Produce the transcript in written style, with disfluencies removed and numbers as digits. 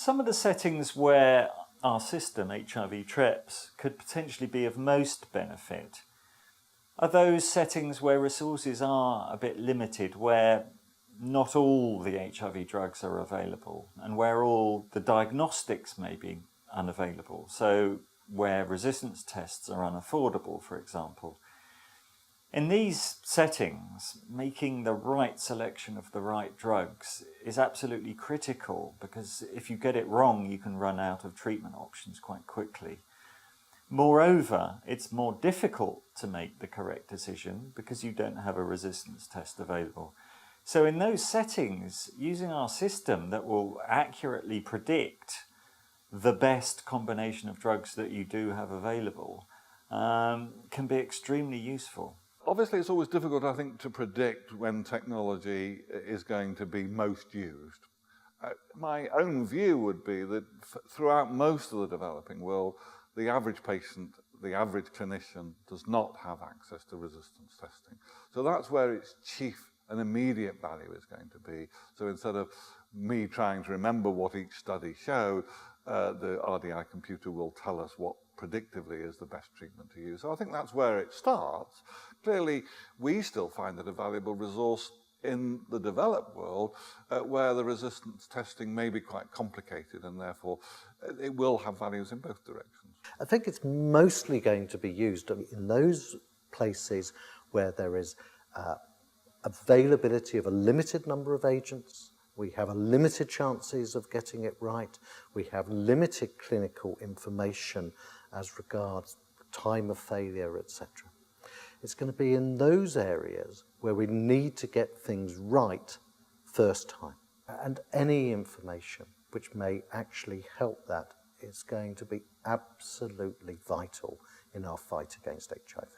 Some of the settings where our system, HIV TREPS, could potentially be of most benefit are those settings where resources are a bit limited, where not all the HIV drugs are available and where all the diagnostics may be unavailable. So where resistance tests are unaffordable, for example. In these settings, making the right selection of the right drugs is absolutely critical, because if you get it wrong, you can run out of treatment options quite quickly. Moreover, it's more difficult to make the correct decision because you don't have a resistance test available. So in those settings, using our system that will accurately predict the best combination of drugs that you do have available can be extremely useful. Obviously, it's always difficult, I think, to predict when technology is going to be most used. My own view would be that throughout most of the developing world, the average patient, the average clinician does not have access to resistance testing. So that's where its chief and immediate value is going to be. So instead of me trying to remember what each study showed, the RDI computer will tell us what predictively is the best treatment to use. So I think that's where it starts. Clearly, we still find it a valuable resource in the developed world where the resistance testing may be quite complicated, and therefore it will have values in both directions. I think it's mostly going to be used in those places where there is availability of a limited number of agents. We have a limited chances of getting it right. We have limited clinical information as regards time of failure, etc. It's going to be in those areas where we need to get things right first time. And any information which may actually help that is going to be absolutely vital in our fight against HIV.